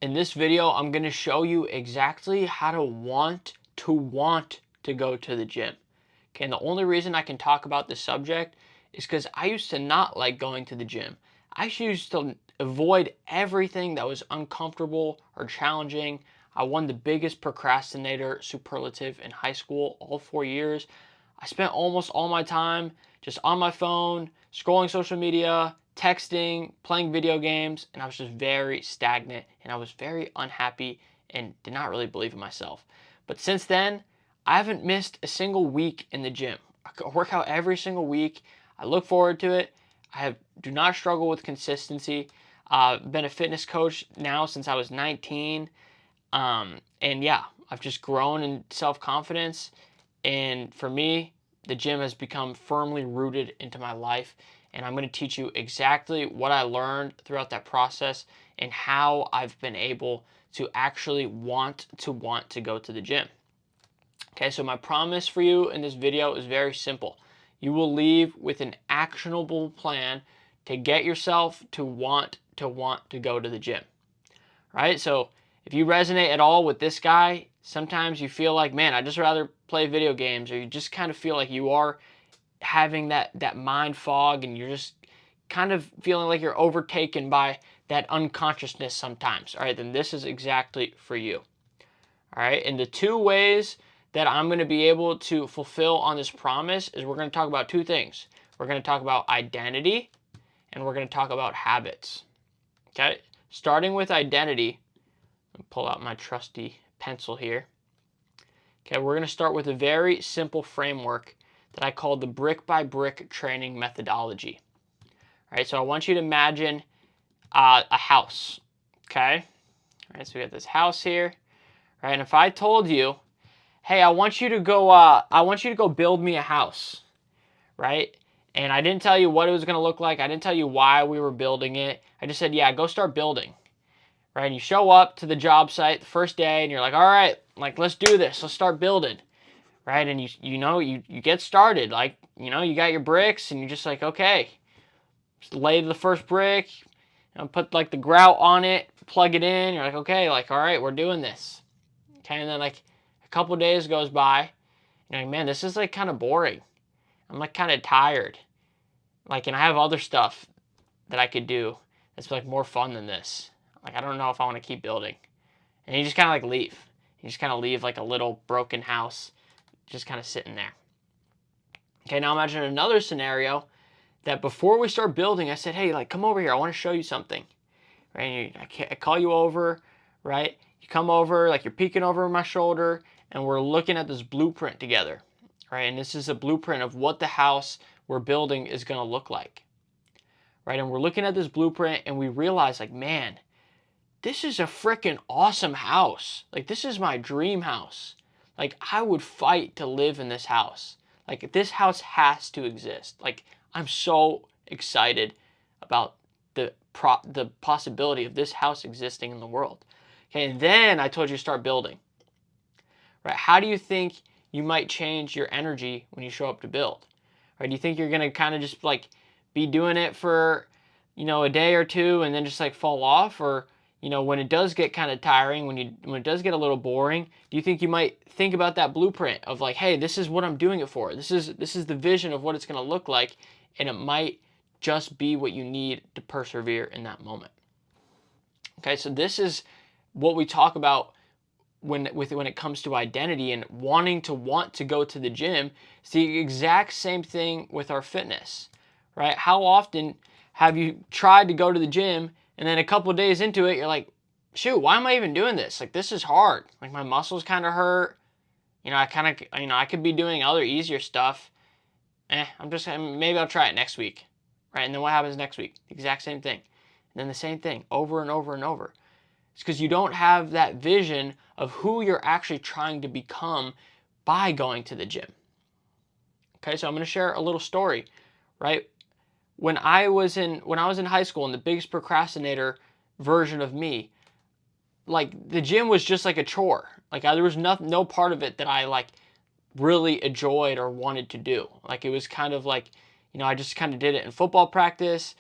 In this video, I'm going to show you exactly how to want to go to the gym. Okay, and the only reason I can talk about this subject is because I used to not like going to the gym. I used to avoid everything that was uncomfortable or challenging. I won the biggest procrastinator superlative in high school all 4 years. I spent almost all my time just on my phone, scrolling social media, texting, playing video games, and I was just very stagnant and I was very unhappy and did not really believe in myself. But since then, I haven't missed a single week in the gym. I work out every single week. I look forward to it. Do not struggle with consistency. I've been a fitness coach now since I was 19. And yeah, I've just grown in self-confidence. And for me, the gym has become firmly rooted into my life. And I'm going to teach you exactly what I learned throughout that process and how I've been able to actually want to go to the gym. Okay, so my promise for you in this video is very simple. You will leave with an actionable plan to get yourself to want to go to the gym. Right? So if you resonate at all with this guy, sometimes you feel like, man, I'd just rather play video games, or you just kind of feel like you are having that mind fog and you're just kind of feeling like you're overtaken by that unconsciousness sometimes. All right, then this is exactly for you. All right, and the two ways that I'm going to be able to fulfill on this promise is we're going to talk about two things. We're going to talk about identity and we're going to talk about habits. Okay, starting with identity, I'll pull out my trusty pencil here. Okay, we're going to start with a very simple framework that I call the brick by brick training methodology. All right, so I want you to imagine a house. Okay, all right, so we got this house here. All right, and if I told you, hey, I want you to go build me a house, right? And I didn't tell you what it was going to look like. I didn't tell you why we were building it. I just said, yeah, go start building. Right? And you show up to the job site the first day and you're like, all right, like, let's do this. Let's start building. Right? And you get started. Like, you got your bricks and you're just like, okay, just lay the first brick, put like the grout on it, plug it in. You're like, okay, like, all right, we're doing this. Okay. And then like a couple days goes by and you're like, man, this is like kind of boring. I'm like kind of tired. Like, and I have other stuff that I could do that's like more fun than this. Like, I don't know if I want to keep building. And you just kind of like leave. You just kind of leave like a little broken house just kind of sitting there. Okay, now imagine another scenario that before we start building, I said, hey, like, come over here. I want to show you something. Right? And I call you over, right? You come over, like you're peeking over my shoulder, and we're looking at this blueprint together. Right? And this is a blueprint of what the house we're building is going to look like. Right? And we're looking at this blueprint and we realize, like, man, this is a freaking awesome house. Like, this is my dream house. Like, I would fight to live in this house. Like, this house has to exist. Like, I'm so excited about the possibility of this house existing in the world. Okay, and then I told you to start building. Right? How do you think you might change your energy when you show up to build? Right? Do you think you're gonna kind of just like be doing it for, a day or two and then just like fall off? Or, when it does get kind of tiring, when it does get a little boring, do you think you might think about that blueprint of like, hey, this is what I'm doing it for. This is the vision of what it's gonna look like, and it might just be what you need to persevere in that moment. Okay, so this is what we talk about when it comes to identity and want to go to the gym. It's the exact same thing with our fitness, right? How often have you tried to go to the gym and then a couple of days into it, you're like, shoot, why am I even doing this? Like, this is hard. Like, my muscles kind of hurt. I could be doing other easier stuff. Maybe I'll try it next week, right? And then what happens next week? The exact same thing. And then the same thing over and over and over. It's because you don't have that vision of who you're actually trying to become by going to the gym. Okay, so I'm going to share a little story, right? When I was in high school, and the biggest procrastinator version of me, like, the gym was just like a chore. Like, there was no part of it that I like really enjoyed or wanted to do. Like, it was kind of like, I just kind of did it in football practice,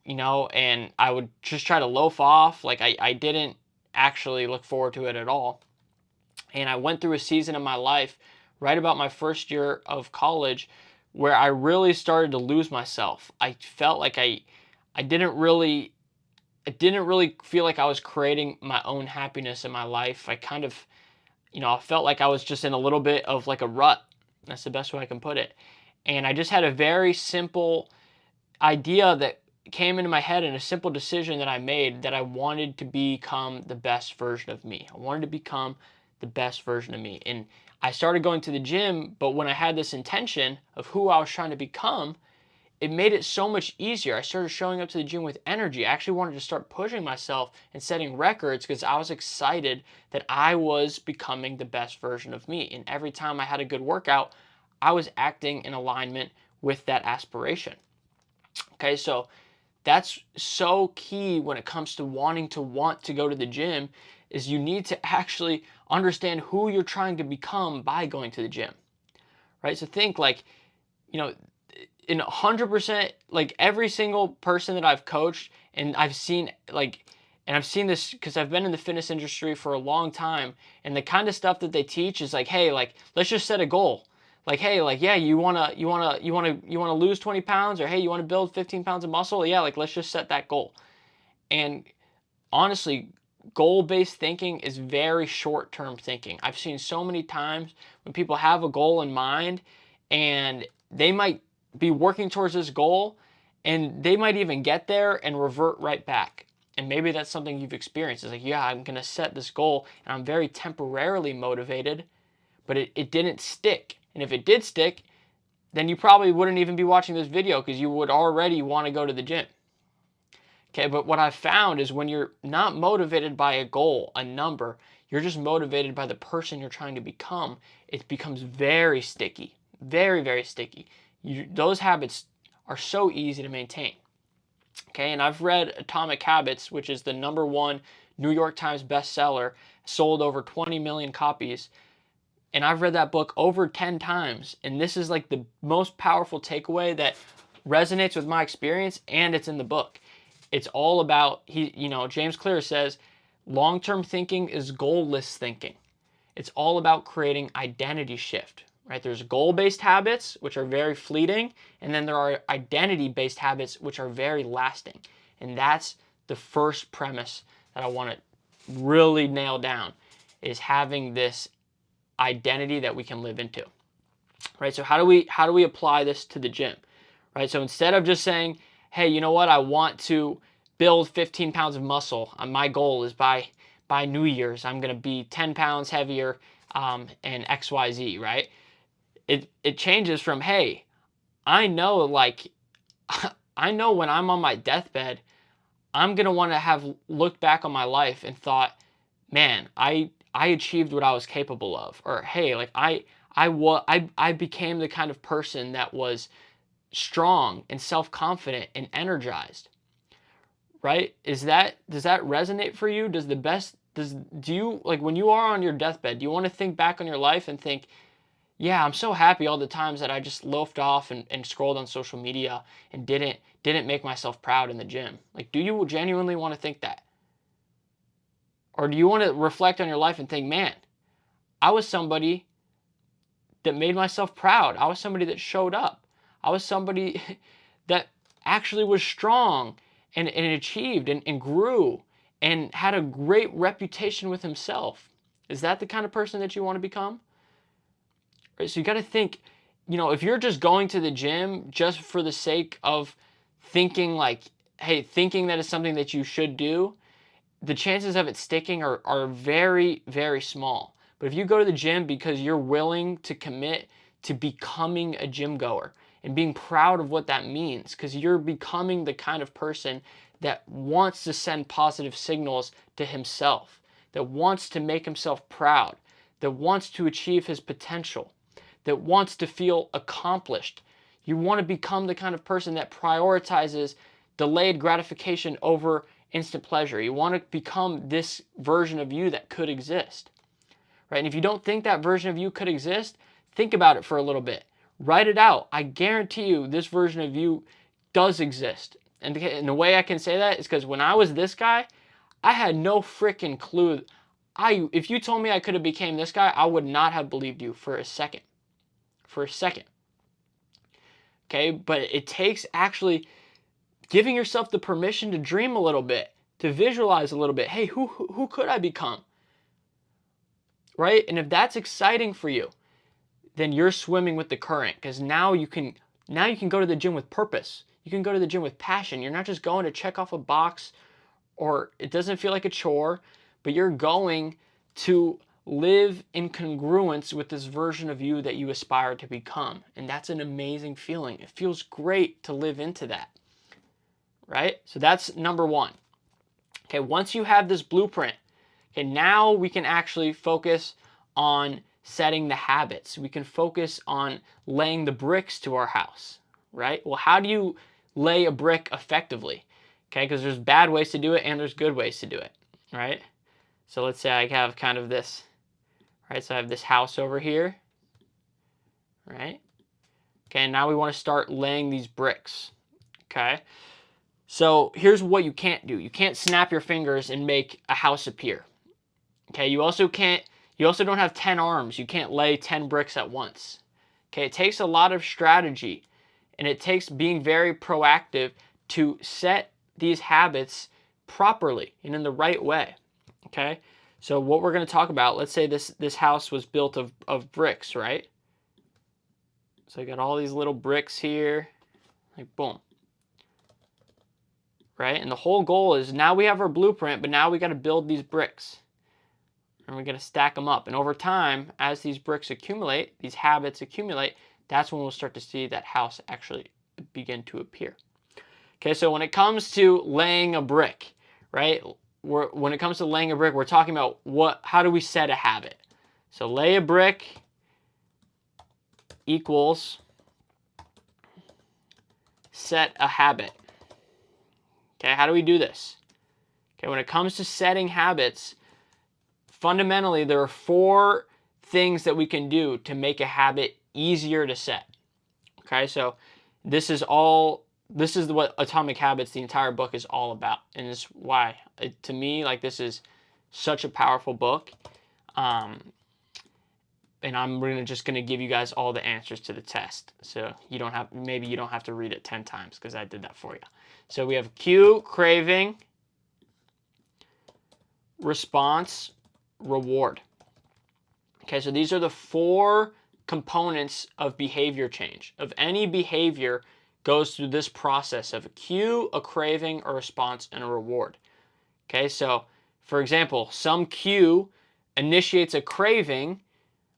and I would just try to loaf off. Like, I didn't actually look forward to it at all. And I went through a season of my life right about my first year of college where I really started to lose myself. I felt like I didn't really feel like I was creating my own happiness in my life. I kind of, I felt like I was just in a little bit of like a rut. That's the best way I can put it. And I just had a very simple idea that came into my head, and a simple decision that I made, that I wanted to become the best version of me. I wanted to become the best version of me. And I started going to the gym, but when I had this intention of who I was trying to become, it made it so much easier. I started showing up to the gym with energy. I actually wanted to start pushing myself and setting records because I was excited that I was becoming the best version of me. And every time I had a good workout, I was acting in alignment with that aspiration. Okay, so that's so key when it comes to want to go to the gym, is you need to actually understand who you're trying to become by going to the gym, right? So think like, you know, in 100%, like every single person that I've coached, and I've seen like, and I've seen this because I've been in the fitness industry for a long time, and the kind of stuff that they teach is like, hey, like let's just set a goal. Like, hey, like, yeah, you wanna lose 20 pounds, or hey, you wanna build 15 pounds of muscle. Yeah, like let's just set that goal. And honestly, goal-based thinking is very short-term thinking. I've seen so many times when people have a goal in mind, and they might be working towards this goal, and they might even get there and revert right back. And maybe that's something you've experienced. It's like, yeah, I'm going to set this goal, and I'm very temporarily motivated, but it didn't stick. And if it did stick, then you probably wouldn't even be watching this video, because you would already want to go to the gym. Okay, but what I've found is when you're not motivated by a goal, a number, you're just motivated by the person you're trying to become, it becomes very sticky, very, very sticky. Those habits are so easy to maintain. Okay, and I've read Atomic Habits, which is the #1 New York Times bestseller, sold over 20 million copies. And I've read that book over 10 times. And this is like the most powerful takeaway that resonates with my experience, and it's in the book. It's all about, James Clear says, long-term thinking is goalless thinking. It's all about creating identity shift, right? There's goal-based habits, which are very fleeting, and then there are identity-based habits, which are very lasting. And that's the first premise that I want to really nail down, is having this identity that we can live into, right? So how do we apply this to the gym, right? So instead of just saying, hey, you know what, I want to build 15 pounds of muscle. My goal is by New Year's, I'm going to be 10 pounds heavier, and XYZ, right? It changes from, hey, I know, like, I know when I'm on my deathbed, I'm going to want to have looked back on my life and thought, man, I achieved what I was capable of. Or, hey, like I became the kind of person that was strong and self-confident and energized. Right? Does that resonate for you? Do you, like, when you are on your deathbed, do you want to think back on your life and think, yeah, I'm so happy all the times that I just loafed off and scrolled on social media and didn't make myself proud in the gym? Like, do you genuinely want to think that? Or do you want to reflect on your life and think, man, I was somebody that made myself proud. I was somebody that showed up. I was somebody that actually was strong and achieved and grew and had a great reputation with himself. Is that the kind of person that you want to become? Right, so you got to think, if you're just going to the gym just for the sake of thinking like, hey, thinking that it's something that you should do, the chances of it sticking are very, very small. But if you go to the gym because you're willing to commit to becoming a gym goer and being proud of what that means, because you're becoming the kind of person that wants to send positive signals to himself, that wants to make himself proud, that wants to achieve his potential, that wants to feel accomplished. You want to become the kind of person that prioritizes delayed gratification over instant pleasure. You want to become this version of you that could exist, right? And if you don't think that version of you could exist, think about it for a little bit. Write it out. I guarantee you this version of you does exist. And the way I can say that is because when I was this guy, I had no freaking clue. If you told me I could have became this guy, I would not have believed you for a second. For a second. Okay, but it takes actually giving yourself the permission to dream a little bit, to visualize a little bit. Hey, who could I become? Right? And if that's exciting for you, then you're swimming with the current, because now you can go to the gym with purpose. You can go to the gym with passion. You're not just going to check off a box, or it doesn't feel like a chore, but you're going to live in congruence with this version of you that you aspire to become. And that's an amazing feeling. It feels great to live into that. Right? So that's number one. Okay, once you have this blueprint, okay, now we can actually focus on setting the habits. We can focus on laying the bricks to our house, right? Well, how do you lay a brick effectively? Okay, because there's bad ways to do it and there's good ways to do it, right? So let's say I have kind of this, right? So I have this house over here, right? Okay, and now we want to start laying these bricks, okay? So here's what you can't do. You can't snap your fingers and make a house appear. Okay, you also don't have 10 arms. You can't lay 10 bricks at once. Okay, it takes a lot of strategy, and it takes being very proactive to set these habits properly and in the right way. Okay, so what we're going to talk about, let's say this house was built of bricks, right? So I got all these little bricks here, like boom. Right? And the whole goal is now we have our blueprint, but now we got to build these bricks. And we're going to stack them up. And over time, as these bricks accumulate, these habits accumulate, that's when we'll start to see that house actually begin to appear. Okay, so when it comes to laying a brick, right? When it comes to laying a brick, we're talking about how do we set a habit? So lay a brick equals set a habit. Okay, how do we do this? Okay, when it comes to setting habits, fundamentally there are 4 things that we can do to make a habit easier to set. Okay, so this is what Atomic Habits, the entire book, is all about, and this is why to me, like, this is such a powerful book. And I'm just gonna give you guys all the answers to the test, so maybe you don't have to read it 10 times because I did that for you. So we have cue, craving, response, reward. Okay, so these are the 4 components of behavior change. Of any behavior goes through this process of a cue, a craving, a response, and a reward. Okay, so for example, some cue initiates a craving,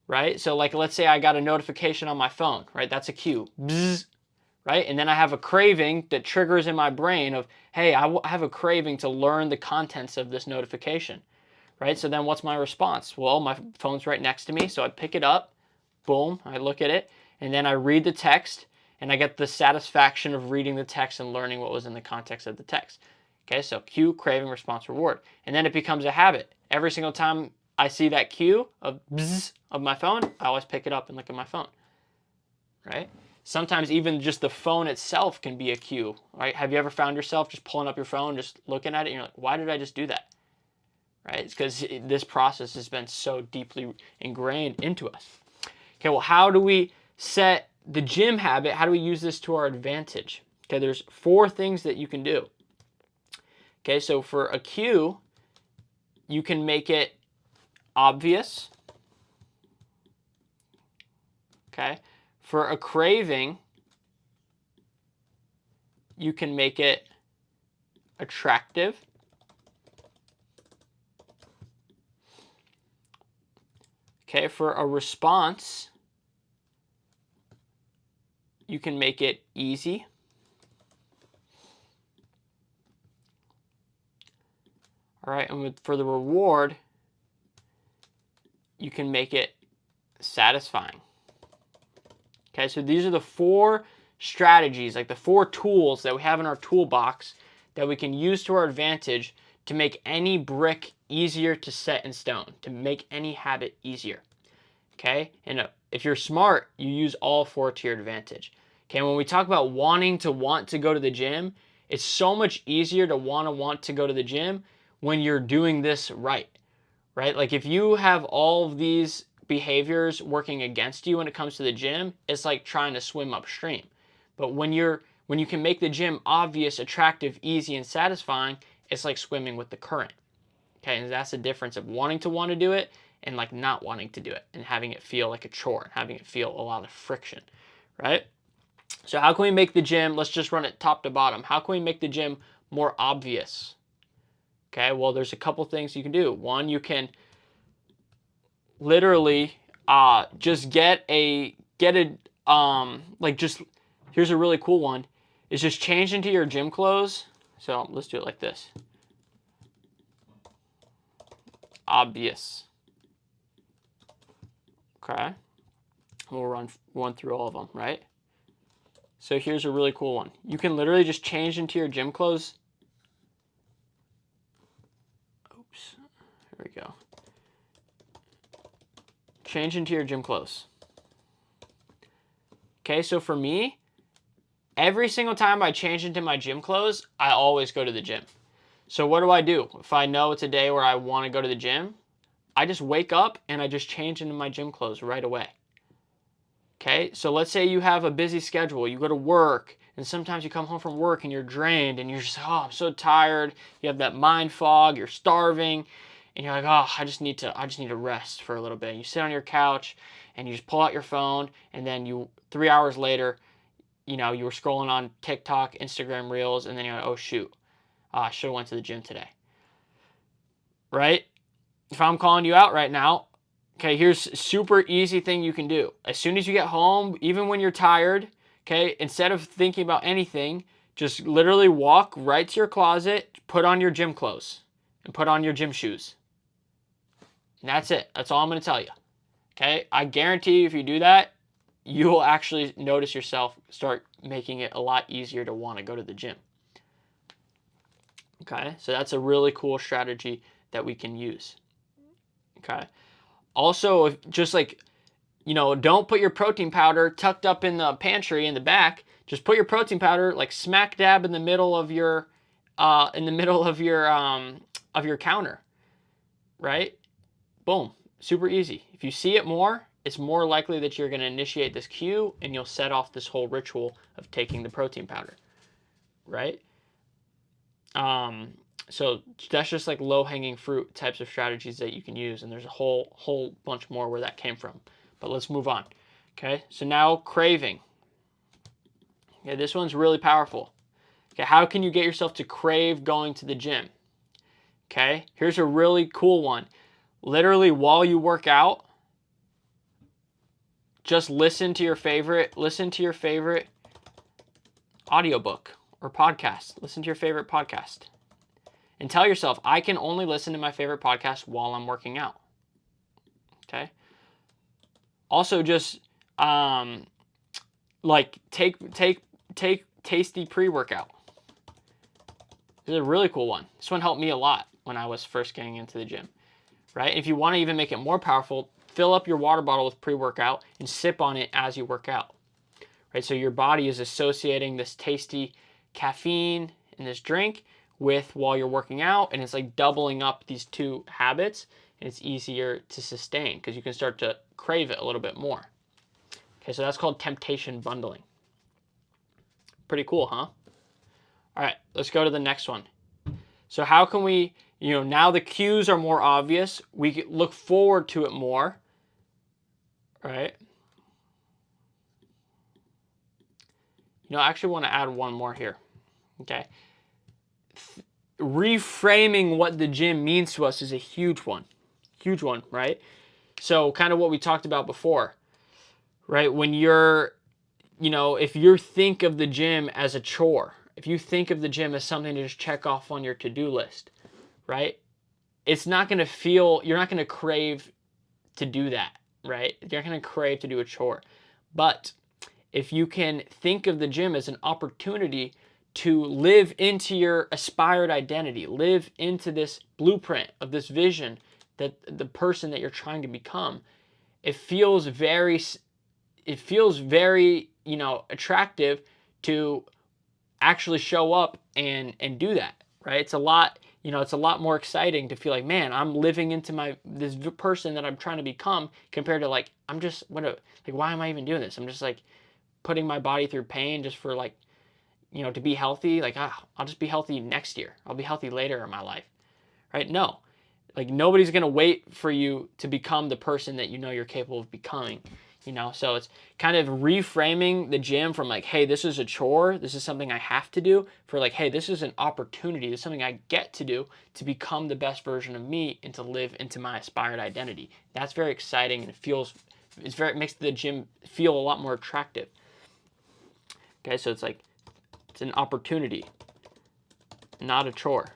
right? So like, let's say I got a notification on my phone, right? That's a cue. Bzz. Right? And then I have a craving that triggers in my brain of, hey, I have a craving to learn the contents of this notification, right? So then what's my response? Well, my phone's right next to me, so I pick it up, boom, I look at it, and then I read the text, and I get the satisfaction of reading the text and learning what was in the context of the text. Okay, so cue, craving, response, reward. And then it becomes a habit. Every single time I see that cue of bzz of my phone, I always pick it up and look at my phone, right? Sometimes even just the phone itself can be a cue, right? Have you ever found yourself just pulling up your phone, just looking at it, and you're like, why did I just do that? Right? It's because this process has been so deeply ingrained into us. Okay, well, how do we set the gym habit? How do we use this to our advantage? Okay, there's 4 things that you can do. Okay, so for a cue, you can make it obvious. Okay. For a craving, you can make it attractive. Okay, for a response, you can make it easy. All right, and for the reward, you can make it satisfying. Okay, so these are the 4 strategies, like the 4 tools that we have in our toolbox that we can use to our advantage to make any brick easier to set in stone, to make any habit easier. Okay, and if you're smart, you use all 4 to your advantage. Okay, when we talk about want to go to the gym, it's so much easier to want to go to the gym when you're doing this right? Like if you have all of these behaviors working against you when it comes to the gym, it's like trying to swim upstream. But when you can make the gym obvious, attractive, easy, and satisfying, it's like swimming with the current. Okay, and that's the difference of wanting to want to do it and like not wanting to do it and having it feel like a chore and having it feel a lot of friction, right? So how can we make the gym, let's just run it top to bottom. How can we make the gym more obvious? Okay, well, there's a couple things you can do. One, you can literally just get a like just here's a really cool one, is just change into your gym clothes. So let's do it like this. Obvious. Okay, we'll run through all of them, right? So here's a really cool one. You can literally just change into your gym clothes. Oops, here we go. Change into your gym clothes. Okay, so for me, every single time I change into my gym clothes, I always go to the gym. So what do? If I know it's a day where I want to go to the gym, I just wake up and I just change into my gym clothes right away. Okay, so let's say you have a busy schedule, you go to work, and sometimes you come home from work and you're drained and you're just, oh, I'm so tired. You have that mind fog, you're starving, and you're like, oh, I just need to rest for a little bit. And you sit on your couch and you just pull out your phone, and then 3 hours later, you were scrolling on TikTok, Instagram Reels, and then you're like, oh shoot, I should have went to the gym today. Right? If I'm calling you out right now, okay, here's a super easy thing you can do. As soon as you get home, even when you're tired, okay, instead of thinking about anything, just literally walk right to your closet, put on your gym clothes, and put on your gym shoes. And that's it. That's all I'm going to tell you. Okay, I guarantee you if you do that, you will actually notice yourself start making it a lot easier to want to go to the gym. Okay, so that's a really cool strategy that we can use. Okay. Also, just like, don't put your protein powder tucked up in the pantry in the back. Just put your protein powder like smack dab in the middle of your counter, right? Boom, super easy. If you see it more, it's more likely that you're going to initiate this cue and you'll set off this whole ritual of taking the protein powder, right? So that's just like low-hanging fruit types of strategies that you can use, and there's a whole bunch more where that came from. But let's move on. Okay, so now craving. Okay, this one's really powerful. Okay, how can you get yourself to crave going to the gym? Okay, here's a really cool one. Literally, while you work out, just listen to your favorite audiobook or podcast. Listen to your favorite podcast. And tell yourself, I can only listen to my favorite podcast while I'm working out. Okay. Also, just like take tasty pre-workout. This is a really cool one. This one helped me a lot when I was first getting into the gym. Right? If you want to even make it more powerful, fill up your water bottle with pre-workout and sip on it as you work out. Right? So your body is associating this tasty caffeine in this drink with while you're working out, and it's like doubling up these two habits, and it's easier to sustain because you can start to crave it a little bit more. Okay, so that's called temptation bundling. Pretty cool, huh? All right, let's go to the next one. So how can we, now the cues are more obvious, we look forward to it more, right? I actually want to add one more here, okay? Reframing what the gym means to us is a huge one, right? So kind of what we talked about before, right? When you're, if you think of the gym as a chore, if you think of the gym as something to just check off on your to-do list, right? It's not going to you're not going to crave to do that, right? You're not going to crave to do a chore. But if you can think of the gym as an opportunity to live into your aspired identity, live into this blueprint of this vision, that the person that you're trying to become, it feels very attractive to actually show up and do that, right? It's a lot, you know, it's a lot more exciting to feel like, man, I'm living into this person that I'm trying to become, compared to like, why am I even doing this? I'm just like putting my body through pain just for like, you know, to be healthy. Like, I'll just be healthy next year. I'll be healthy later in my life, right? No, like nobody's going to wait for you to become the person that you know you're capable of becoming, you know? So it's kind of reframing the gym from like, hey, this is a chore, this is something I have to do, for like, hey, this is an opportunity, this is something I get to do to become the best version of me and to live into my aspired identity. That's very exciting, and it makes the gym feel a lot more attractive. Okay, so it's like, it's an opportunity, not a chore.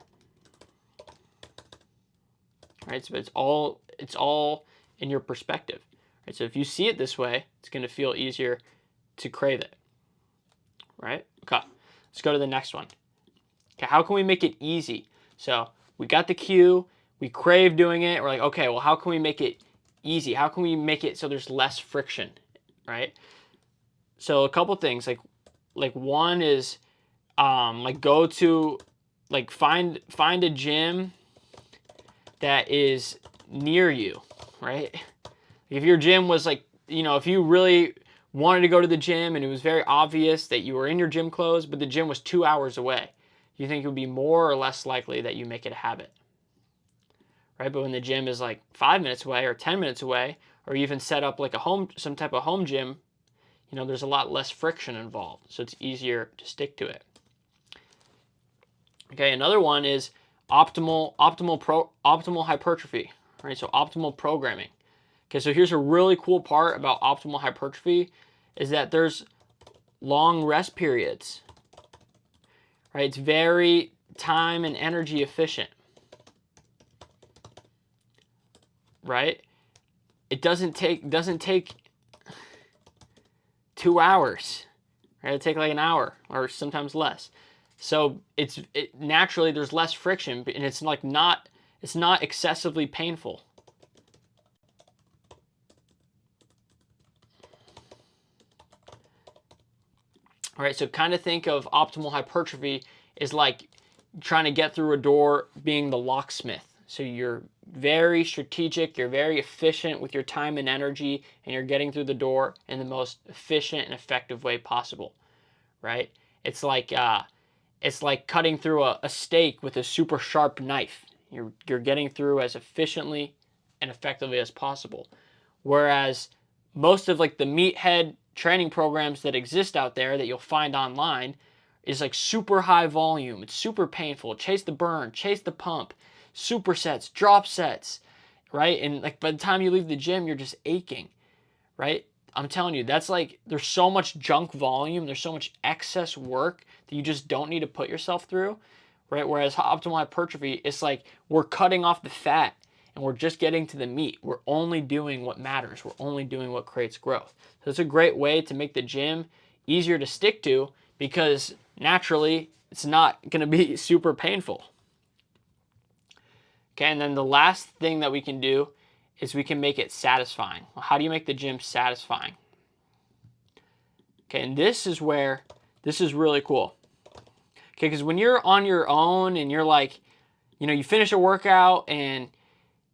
Right? So it's all in your perspective. Right? So if you see it this way, it's going to feel easier to crave it. Right? Okay. Let's go to the next one. Okay, how can we make it easy? So we got the cue, we crave doing it. We're like, okay, well, how can we make it easy? How can we make it so there's less friction? Right? So a couple things, like one is like go to, like find a gym that is near you, right? If your gym was like, you know, if you really wanted to go to the gym and it was very obvious that you were in your gym clothes, but the gym was 2 hours away, you think it would be more or less likely that you make it a habit, right? But when the gym is like 5 minutes away or 10 minutes away, or even set up like some type of home gym, you know, there's a lot less friction involved, so it's easier to stick to it. Okay, another one is optimal hypertrophy, right? So optimal programming. Okay, so here's a really cool part about optimal hypertrophy, is that there's long rest periods, right? It's very time and energy efficient, right? It doesn't take 2 hours, right? It'll take like an hour or sometimes less. So naturally there's less friction, and it's not excessively painful. All right, so kind of think of optimal hypertrophy as like trying to get through a door being the locksmith. So you're very strategic, you're very efficient with your time and energy, and you're getting through the door in the most efficient and effective way possible, right? It's like cutting through a steak with a super sharp knife. You're getting through as efficiently and effectively as possible. Whereas most of like the meathead training programs that exist out there that you'll find online is like super high volume. It's super painful. Chase the burn, chase the pump, supersets, drop sets, right? And like by the time you leave the gym, you're just aching, right? I'm telling you, that's like, there's so much junk volume, there's so much excess work that you just don't need to put yourself through, right? Whereas optimal hypertrophy, it's like we're cutting off the fat and we're just getting to the meat. We're only doing what matters. We're only doing what creates growth. So it's a great way to make the gym easier to stick to, because naturally it's not going to be super painful. Okay, and then the last thing that we can do is we can make it satisfying. Well, how do you make the gym satisfying? Okay, and this is really cool. Okay, because when you're on your own and you're like, you know, you finish a workout and,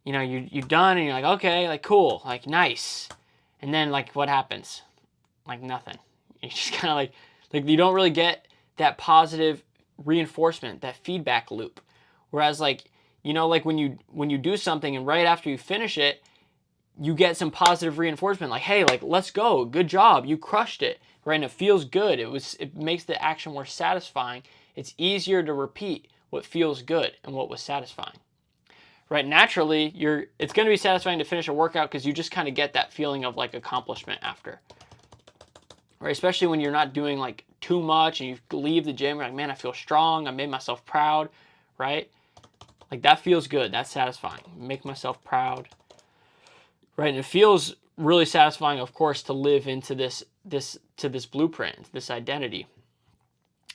you know, you're done and you're like, okay, like cool, like nice. And then like what happens? Like nothing. You just kind of like you don't really get that positive reinforcement, that feedback loop. Whereas like, you know, like when you do something and right after you finish it, you get some positive reinforcement, like, hey, like, let's go, good job, you crushed it, right? And it feels good. It makes the action more satisfying. It's easier to repeat what feels good and what was satisfying, right? Naturally, it's going to be satisfying to finish a workout because you just kind of get that feeling of like accomplishment after, right? Especially when you're not doing like too much and you leave the gym, you're like, man, I feel strong, I made myself proud, right? Like that feels good, that's satisfying. Make myself proud. Right, and it feels really satisfying, of course, to live into this blueprint, this identity.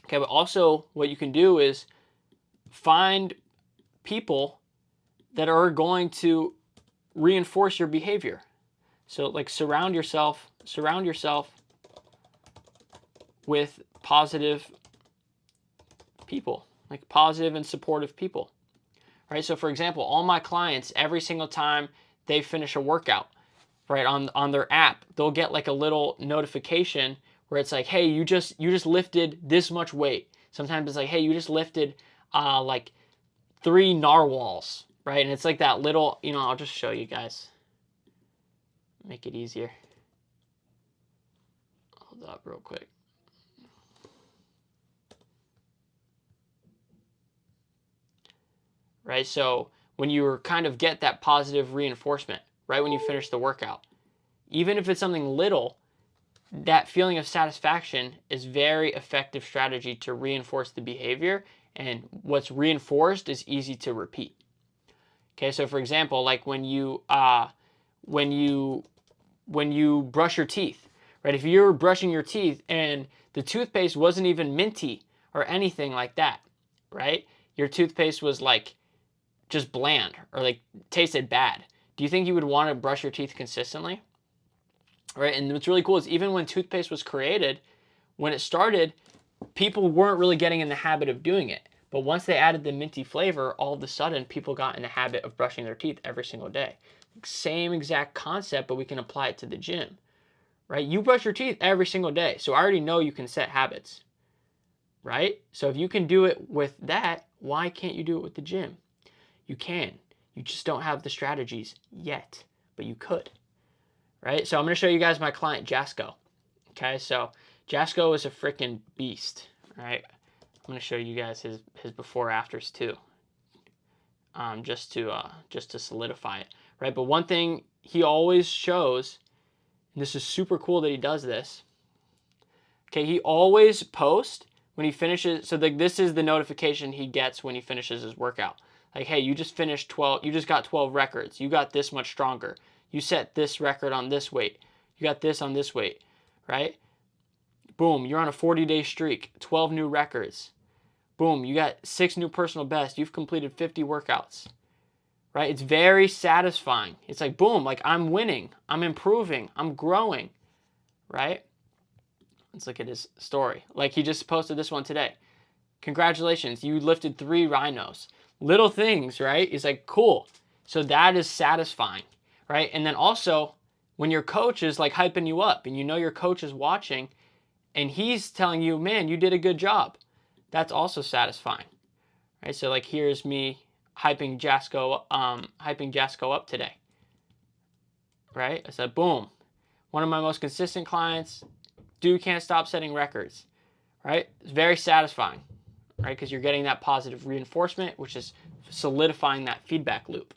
Okay, but also what you can do is find people that are going to reinforce your behavior. So like surround yourself with positive people, like positive and supportive people. right? So for example, all my clients, every single time they finish a workout, right, on their app, they'll get like a little notification where it's like, hey, you just lifted this much weight. Sometimes it's like, hey, you just lifted like 3 narwhals, right? And it's like that little, I'll just show you guys. Make it easier. Hold up real quick. Right? So when you kind of get that positive reinforcement, right when you finish the workout, even if it's something little, that feeling of satisfaction is very effective strategy to reinforce the behavior, and what's reinforced is easy to repeat. Okay, so for example, like when you brush your teeth, right? If you're brushing your teeth and the toothpaste wasn't even minty or anything like that, right? Your toothpaste was like just bland or like tasted bad. Do you think you would want to brush your teeth consistently? Right? And what's really cool is even when toothpaste was created, when it started, people weren't really getting in the habit of doing it. But once they added the minty flavor, all of a sudden people got in the habit of brushing their teeth every single day. Same exact concept, but we can apply it to the gym, right? You brush your teeth every single day. So I already know you can set habits, right? So if you can do it with that, why can't you do it with the gym? You can. You just don't have the strategies yet, but you could, right? So I'm going to show you guys my client, Jasko. Okay, so Jasko is a freaking beast, right? I'm going to show you guys his before afters too, just to solidify it, right? But one thing he always shows, and this is super cool that he does this. Okay, he always posts when he finishes. So this is the notification he gets when he finishes his workout. Like, hey, you just finished 12. You just got 12 records. You got this much stronger. You set this record on this weight. You got this on this weight, right? Boom, you're on a 40-day streak. 12 new records. Boom, you got 6 new personal bests. You've completed 50 workouts, right? It's very satisfying. It's like, boom, like I'm winning. I'm improving. I'm growing, right? Let's look at his story. Like he just posted this one today. Congratulations, you lifted 3 rhinos. Little things, right? It's like, cool. So that is satisfying, right? And then also, when your coach is like hyping you up and you know your coach is watching and he's telling you, man, you did a good job. That's also satisfying, right? So like here's me hyping Jasko up today, right? I said, boom, one of my most consistent clients, dude can't stop setting records, right? It's very satisfying, right? Because you're getting that positive reinforcement, which is solidifying that feedback loop.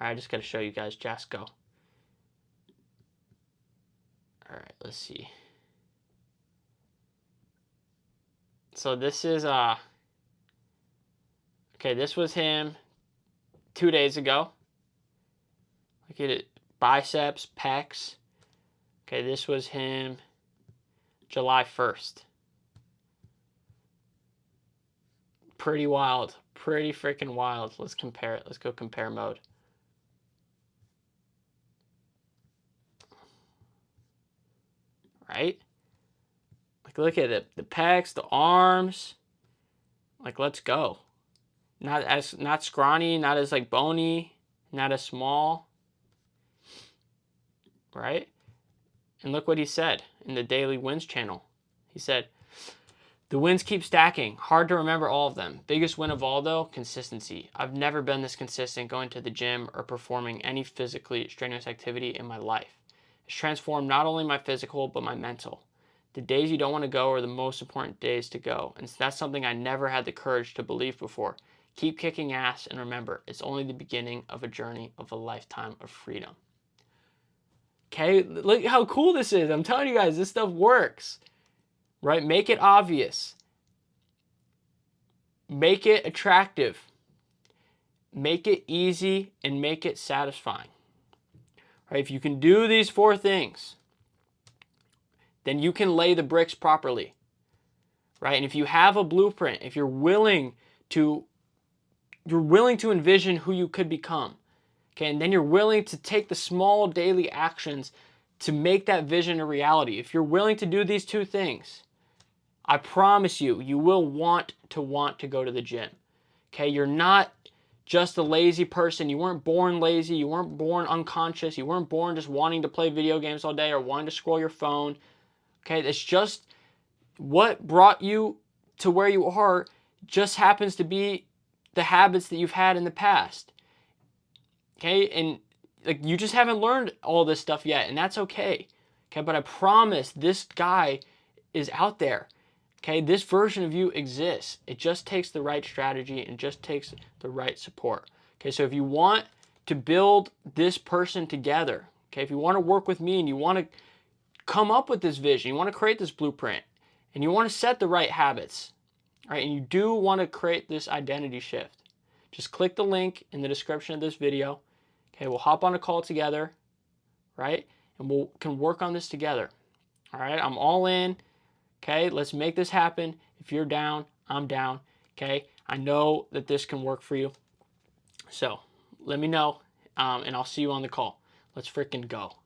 All right, I just got to show you guys Jasko. All right, let's see. So this is okay, this was him 2 days ago. Look at it, biceps, pecs. Okay, this was him July 1st. Pretty wild, pretty freaking wild. Let's compare it. Let's go compare mode. Right? Like look at it, the pecs, the arms. Like let's go. Not scrawny, not as like bony, not as small. Right? And look what he said in the Daily Wins channel. He said, the wins keep stacking. Hard to remember all of them. Biggest win of all, though, consistency. I've never been this consistent going to the gym or performing any physically strenuous activity in my life. It's transformed not only my physical, but my mental. The days you don't want to go are the most important days to go, and that's something I never had the courage to believe before. Keep kicking ass, and remember, it's only the beginning of a journey of a lifetime of freedom. Okay, look how cool this is. I'm telling you guys, this stuff works. Right? Make it obvious. Make it attractive. Make it easy and make it satisfying. Right? If you can do these 4 things, then you can lay the bricks properly. Right? And if you have a blueprint, if you're willing to envision who you could become, okay, and then you're willing to take the small daily actions to make that vision a reality. If you're willing to do these 2 things, I promise you, you will want to go to the gym. Okay, you're not just a lazy person. You weren't born lazy. You weren't born unconscious. You weren't born just wanting to play video games all day or wanting to scroll your phone. Okay, it's just what brought you to where you are just happens to be the habits that you've had in the past. Okay, and like you just haven't learned all this stuff yet, and that's okay. Okay, but I promise this guy is out there. Okay, this version of you exists. It just takes the right strategy and just takes the right support. Okay, so if you want to build this person together, okay, if you want to work with me and you want to come up with this vision, you want to create this blueprint, and you want to set the right habits, all right, and you do want to create this identity shift, just click the link in the description of this video. Okay, we'll hop on a call together, right, and we can work on this together. All right, I'm all in. Okay, let's make this happen. If you're down, I'm down. Okay, I know that this can work for you. So let me know, and I'll see you on the call. Let's freaking go.